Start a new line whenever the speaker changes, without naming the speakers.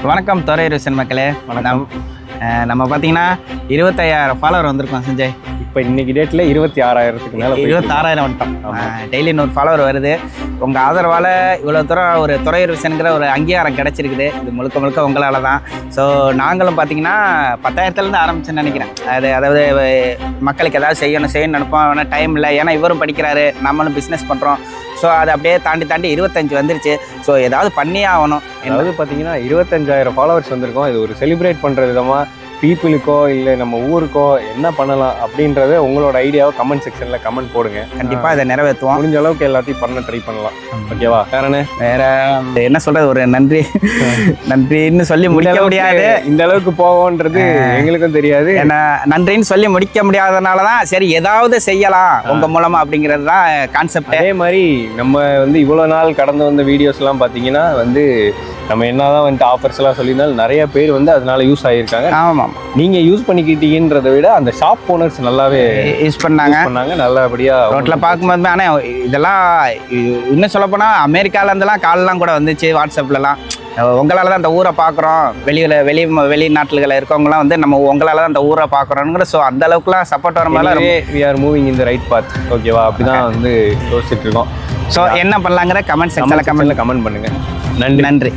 வணக்கம் துறை ருசன் மக்களே.
வணக்கம்.
நம்ம பார்த்தீங்கன்னா 25,000 ஃபாலோவர் வந்திருக்கோம் சஞ்சய்.
இப்போ இன்னைக்கு டேட்டில் 26,000க்கு மேலே
26,000 வந்துட்டோம். டெய்லி 100 ஃபாலோவர் வருது. உங்கள் ஆதரவால் இவ்வளோ தூரம் ஒரு துறை ருசனுங்கிற ஒரு அங்கீகாரம் கிடச்சிருக்குது. இது முழுக்க முழுக்க உங்களால் தான். ஸோ நாங்களும் பார்த்தீங்கன்னா 10,000லேருந்து ஆரம்பிச்சுன்னு நினைக்கிறேன். அதாவது மக்களுக்கு ஏதாவது செய்யணும்னு நினைப்போம். ஆனால் டைம் இல்லை, ஏன்னா இவரும் படிக்கிறாரு, நம்மளும் பிஸ்னஸ் பண்ணுறோம். ஸோ அதை அப்படியே தாண்டி 25 வந்துருச்சு. ஸோ ஏதாவது பண்ணியே ஆகணும்.
அதாவது பார்த்தீங்கன்னா 25,000 ஃபாலோவர்ஸ் வந்திருக்கோம். இது ஒரு செலிப்ரேட் பண்ணுற விதமாக பீப்புளுக்கோ இல்லை நம்ம ஊருக்கோ என்ன பண்ணலாம் அப்படின்றத உங்களோட ஐடியாவை கமெண்ட் செக்ஷனில் கமெண்ட் போடுங்க.
கண்டிப்பாக இதை நிறைவேற்றுவோம்.
முடிஞ்ச அளவுக்கு எல்லாத்தையும் பண்ண ட்ரை பண்ணலாம். ஓகேவா? வேற
என்ன சொல்கிறது, ஒரு நன்றின்னு சொல்லி முடிக்க முடியாது.
இந்த அளவுக்கு போவோன்றது எங்களுக்கும் தெரியாது.
ஏன்னா நன்றின்னு சொல்லி முடிக்க முடியாதனால தான் சரி ஏதாவது செய்யலாம் உங்கள் மூலமாக அப்படிங்கிறது தான் கான்செப்ட்.
அதே மாதிரி நம்ம இவ்வளோ நாள் கடந்து வந்த வீடியோஸ்லாம் பார்த்தீங்கன்னா நம்ம என்னதான் ஆஃபர்ஸ்லாம் சொல்லியிருந்தாலும் நிறைய பேர் அதனால யூஸ் ஆகியிருக்காங்க.
ஆமாம்,
நீங்கள் யூஸ் பண்ணிக்கிட்டீங்கன்றதை விட அந்த ஷாப் ஓனர்ஸ் நல்லாவே
யூஸ் பண்ணாங்க
நல்லபடியாக.
ரோட்டில் பார்க்கும்போது ஆனால் இதெல்லாம் இன்னும் சொல்லப்போனால் அமெரிக்காவிலேருந்துலாம் கால்லாம் கூட வந்துச்சு வாட்ஸ்அப்லலாம். உங்களால் தான் அந்த ஊரை பார்க்குறோம், வெளிநாட்டுகளில் இருக்கவங்களாம் நம்ம உங்களால் தான் அந்த ஊரை பார்க்குறோங்கிற. ஸோ அந்த அளவுக்குலாம் சப்போர்ட் வர மாதிரி
we are moving in the right path. ஓகேவா? அப்படி தான் யோசிச்சுட்டு இருக்கோம்.
ஸோ என்ன பண்ணலாங்கிற கமெண்ட் செக்ஷனில் கமெண்ட்
பண்ணுங்கள்.
நன்றி.